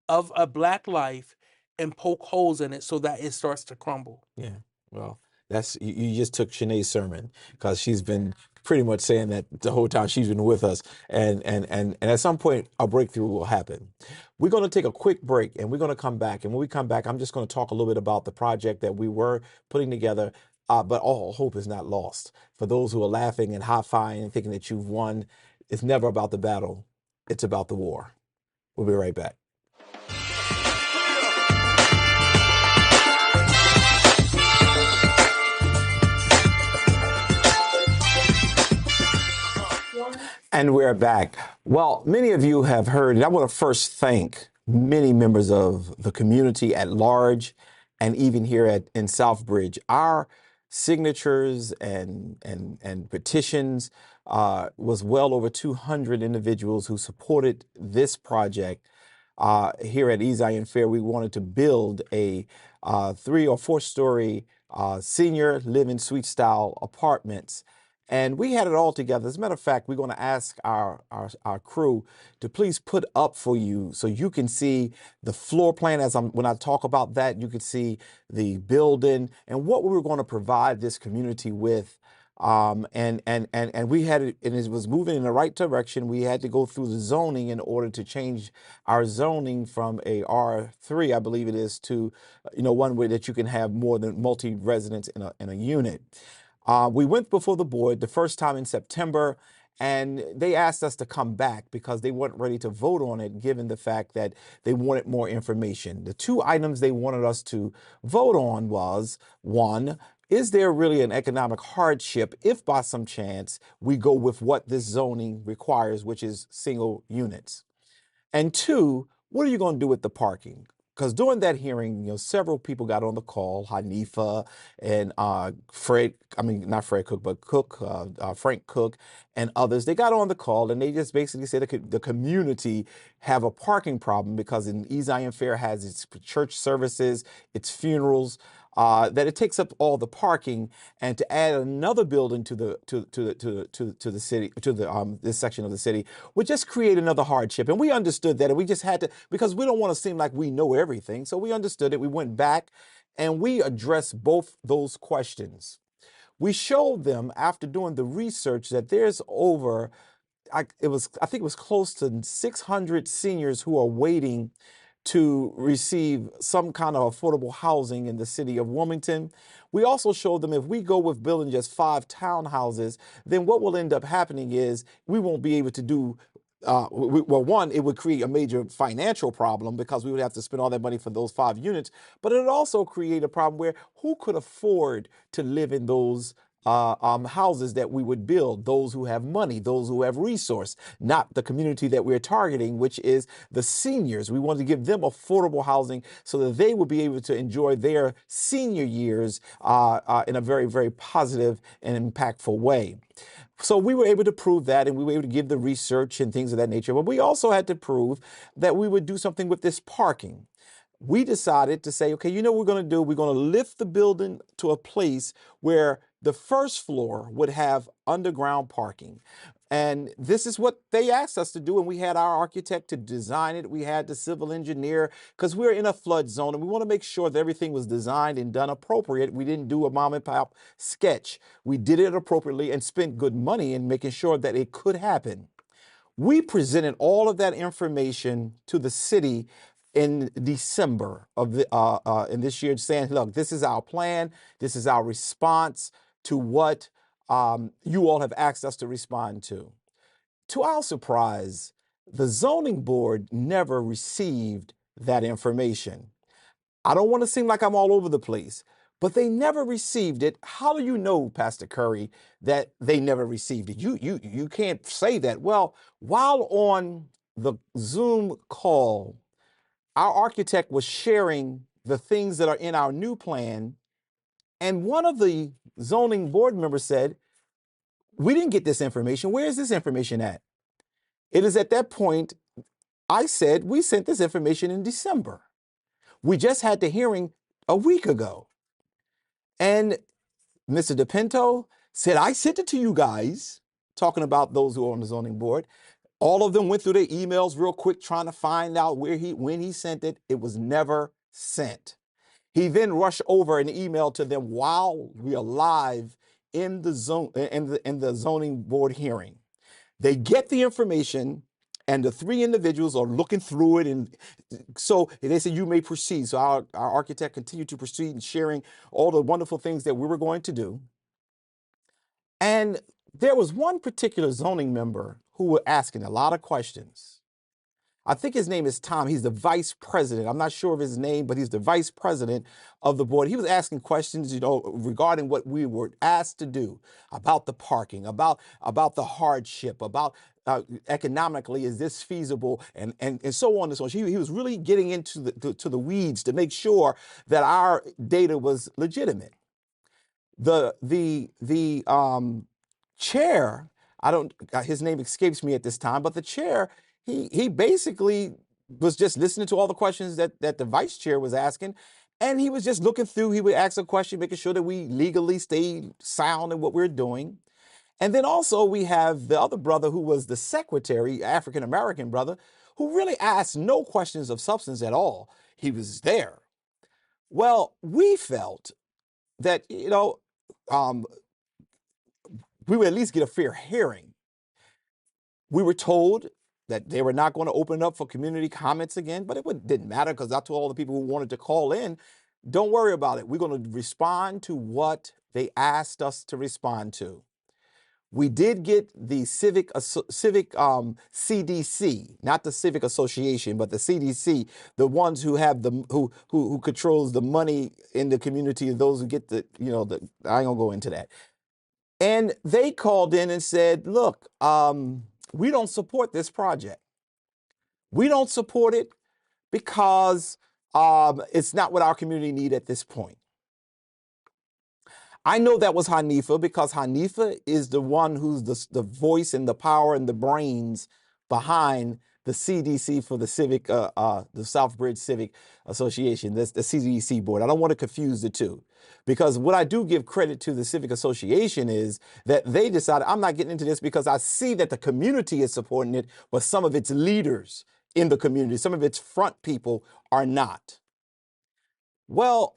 of a Black life, and poke holes in it so that it starts to crumble. Yeah, well, that's you just took Shanae's sermon because she's been pretty much saying that the whole time she's been with us, and at some point a breakthrough will happen. We're going to take a quick break, and we're going to come back. And when we come back, I'm just going to talk a little bit about the project that we were putting together. But all hope is not lost. For those who are laughing and high-fiving and thinking that you've won, it's never about the battle; it's about the war. We'll be right back. And we're back. Well, many of you have heard, and I want to first thank many members of the community at large, and even here in Southbridge. Our signatures and petitions was well over 200 individuals who supported this project. Here at East Zion Fair, we wanted to build a 3 or 4 story senior living suite style apartments. And we had it all together. As a matter of fact, we're going to ask our crew to please put up for you so you can see the floor plan. When I talk about that, you can see the building and what we were going to provide this community with. And we had it, and it was moving in the right direction. We had to go through the zoning in order to change our zoning from a R3, I believe it is, to one way that you can have more than multi-residents in a unit. We went before the board the first time in September, and they asked us to come back because they weren't ready to vote on it, given the fact that they wanted more information. The 2 items they wanted us to vote on was, 1, is there really an economic hardship if by some chance we go with what this zoning requires, which is single units? And 2, what are you going to do with the parking? Because during that hearing, several people got on the call, Hanifa and Frank Cook and others. They got on the call and they just basically said the community have a parking problem because in East Zion Fair has its church services, its funerals, that it takes up all the parking, and to add another building to the city, this section of the city would just create another hardship. And we understood that, and we just had to, because we don't want to seem like we know everything. So we understood it. We went back and we addressed both those questions. We showed them, after doing the research, that there's over, I think it was close to 600 seniors who are waiting to receive some kind of affordable housing in the city of Wilmington. We also showed them if we go with building just 5 townhouses, then what will end up happening is we won't be able to do one, it would create a major financial problem because we would have to spend all that money for those 5 units, but it would also create a problem where who could afford to live in those houses that we would build? Those who have money, those who have resource, not the community that we're targeting, which is the seniors. We want to give them affordable housing so that they will be able to enjoy their senior years in a very, very positive and impactful way. So we were able to prove that, and we were able to give the research and things of that nature. But we also had to prove that we would do something with this parking. We decided to say, okay, what we're going to do? We're going to lift the building to a place where the first floor would have underground parking. And this is what they asked us to do. And we had our architect to design it. We had the civil engineer, because we're in a flood zone and we want to make sure that everything was designed and done appropriate. We didn't do a mom and pop sketch. We did it appropriately and spent good money in making sure that it could happen. We presented all of that information to the city in December of in this year, saying, look, this is our plan. This is our response to what you all have asked us to respond to. To our surprise, the zoning board never received that information. I don't want to seem like I'm all over the place, but they never received it. How do you know, Pastor Curry, that they never received it? You can't say that. Well, while on the Zoom call, our architect was sharing the things that are in our new plan, and one of the zoning board members said, we didn't get this information. Where is this information at? It is at that point I said, we sent this information in December. We just had the hearing a week ago. And Mr. DePinto said, I sent it to you guys, talking about those who are on the zoning board. All of them went through their emails real quick, trying to find out when he sent it. It was never sent. He then rushed over an email to them while we are live in the zoning board hearing. They get the information, and the three individuals are looking through it, and so they said, you may proceed. So our architect continued to proceed and sharing all the wonderful things that we were going to do. And there was one particular zoning member who were asking a lot of questions. I think his name is Tom. He's the vice president. I'm not sure of his name, but he's the vice president of the board. He was asking questions, regarding what we were asked to do about the parking, about the hardship, about economically, is this feasible, and so on and so on. He was really getting into the weeds to make sure that our data was legitimate. The chair, I don't, his name escapes me at this time, but the chair, he basically was just listening to all the questions that the vice chair was asking, and he was just looking through. He would ask a question, making sure that we legally stay sound in what we're doing. And then also we have the other brother who was the secretary, African-American brother, who really asked no questions of substance at all. He was there. Well, we felt that, we would at least get a fair hearing. We were told that they were not going to open up for community comments again, but it didn't matter, because I told all the people who wanted to call in, don't worry about it. We're going to respond to what they asked us to respond to. We did get the civic CDC, not the Civic Association, but the CDC, the ones who have who controls the money in the community, and those who get I ain't gonna go into that. And they called in and said, look, we don't support this project. We don't support it because it's not what our community need at this point. I know that was Hanifa, because Hanifa is the one who's the voice and the power and the brains behind the CDC for the the Southbridge Civic Association, the CDC board. I don't want to confuse the two, because what I do give credit to the Civic Association is that they decided, I'm not getting into this because I see that the community is supporting it, but some of its leaders in the community, some of its front people are not. Well,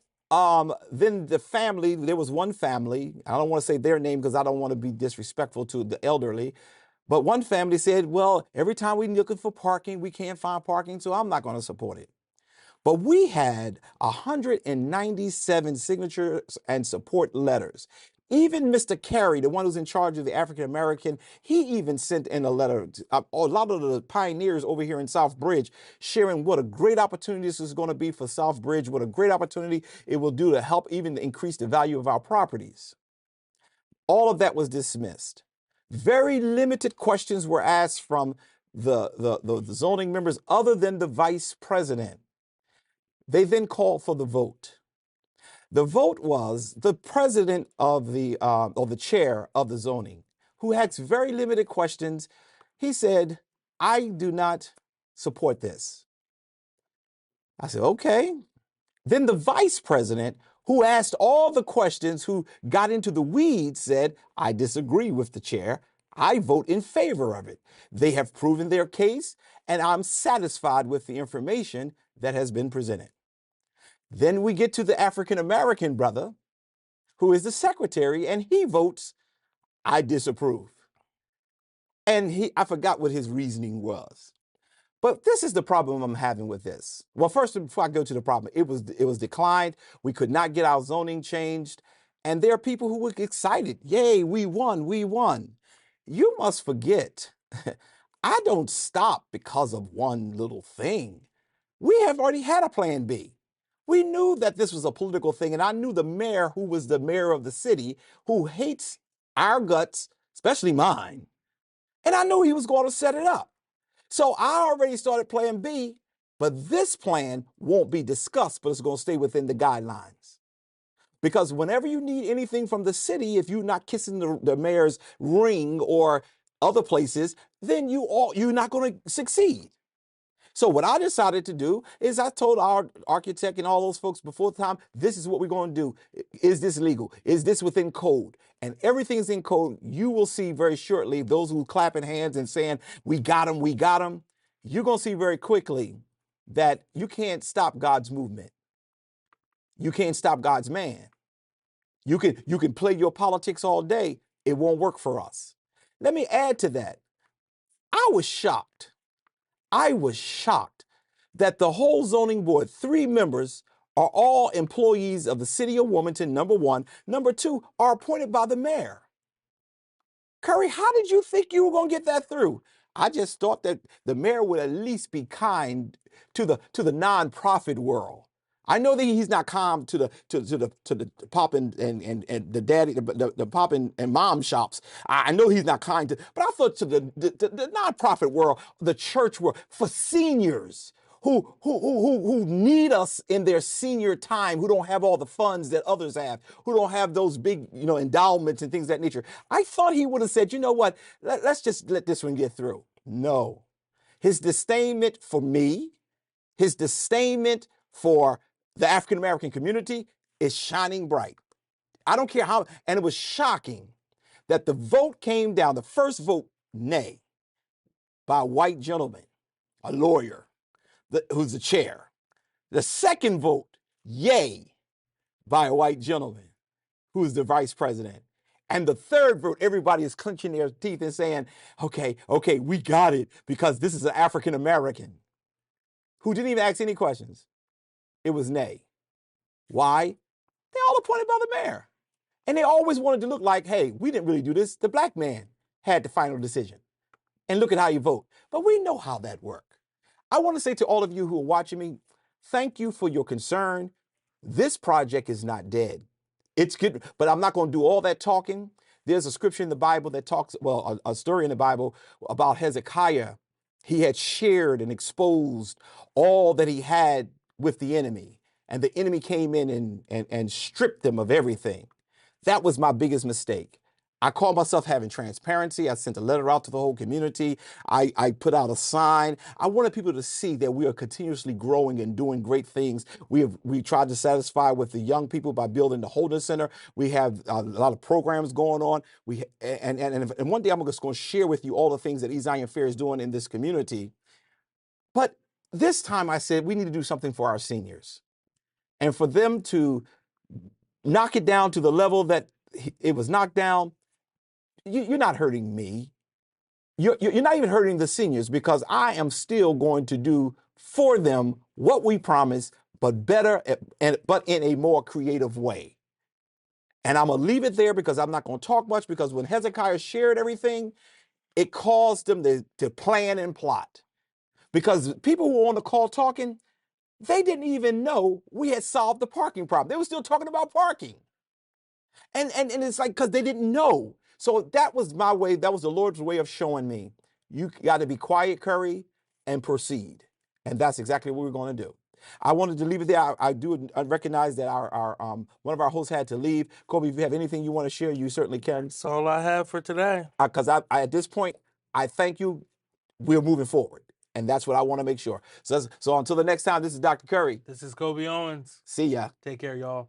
then the family, there was one family, I don't want to say their name because I don't want to be disrespectful to the elderly, but one family said, well, every time we're looking for parking, we can't find parking, so I'm not going to support it. But we had 197 signatures and support letters. Even Mr. Carey, the one who's in charge of the African American, he even sent in a letter. A lot of the pioneers over here in Southbridge sharing what a great opportunity this is going to be for Southbridge, what a great opportunity it will do to help even increase the value of our properties. All of that was dismissed. Very limited questions were asked from the zoning members other than the vice president. They then called for the vote. The vote was the president of or the chair of the zoning, who asked very limited questions. He said, I do not support this. I said, okay. Then the vice president, who asked all the questions, who got into the weeds, said, I disagree with the chair. I vote in favor of it. They have proven their case, and I'm satisfied with the information that has been presented. Then we get to the African-American brother, who is the secretary, and he votes, I disapprove. And I forgot what his reasoning was. But this is the problem I'm having with this. Well, first, before I go to the problem, it was declined. We could not get our zoning changed. And there are people who were excited. Yay, we won, we won. You must forget, I don't stop because of one little thing. We have already had a plan B. We knew that this was a political thing, and I knew the mayor, who was the mayor of the city, who hates our guts, especially mine, and I knew he was going to set it up. So I already started plan B, but this plan won't be discussed, but it's going to stay within the guidelines. Because whenever you need anything from the city, if you're not kissing the mayor's ring or other places, then you're not going to succeed. So what I decided to do is I told our architect and all those folks before the time, this is what we're going to do. Is this legal? Is this within code? And everything's in code. You will see very shortly, those who clapping hands and saying, we got them, you're going to see very quickly that you can't stop God's movement. You can't stop God's man. You can play your politics all day. It won't work for us. Let me add to that. I was shocked. That the whole zoning board, 3 members, are all employees of the city of Wilmington, number one. Number two, are appointed by the mayor. Curry, how did you think you were going to get that through? I just thought that the mayor would at least be kind to the nonprofit world. I know that he's not calm to the pop and the daddy, the pop and mom shops. I know he's not kind to, but I thought to the nonprofit world, the church world, for seniors who need us in their senior time, who don't have all the funds that others have, who don't have those big, endowments and things of that nature. I thought he would have said, you know what, let's just let this one get through. No. His disdainment for me, his disdainment for the African-American community is shining bright. I don't care how, and it was shocking that the vote came down, the first vote, nay, by a white gentleman, a lawyer, who's the chair. The second vote, yay, by a white gentleman, who's the vice president. And the third vote, everybody is clenching their teeth and saying, okay, we got it, because this is an African-American who didn't even ask any questions. It was nay. Why? They all appointed by the mayor. And they always wanted to look like, hey, we didn't really do this. The black man had the final decision. And look at how you vote. But we know how that worked. I want to say to all of you who are watching me, thank you for your concern. This project is not dead. It's good, but I'm not going to do all that talking. There's a scripture in the Bible that talks, a story in the Bible about Hezekiah. He had shared and exposed all that he had with the enemy. And the enemy came in and stripped them of everything. That was my biggest mistake. I called myself having transparency. I sent a letter out to the whole community. I put out a sign. I wanted people to see that we are continuously growing and doing great things. We tried to satisfy with the young people by building the Holden Center. We have a lot of programs going on. And one day I'm just going to share with you all the things that East Zion Fair is doing in this community. But this time I said we need to do something for our seniors. And for them to knock it down to the level that it was knocked down, you're not hurting me. You're not even hurting the seniors, because I am still going to do for them what we promised, but better, but in a more creative way. And I'm going to leave it there, because I'm not going to talk much, because when Hezekiah shared everything, it caused them to plan and plot. Because people who were on the call talking, they didn't even know we had solved the parking problem. They were still talking about parking. And it's like, because they didn't know. So that was my way. That was the Lord's way of showing me, you got to be quiet, Curry, and proceed. And that's exactly what we're going to do. I wanted to leave it there. I do recognize that our one of our hosts had to leave. Kobe, if you have anything you want to share, you certainly can. That's all I have for today. Because I at this point, I thank you. We're moving forward. And that's what I want to make sure. So until the next time, this is Dr. Curry. This is Kobe Owens. See ya. Take care, y'all.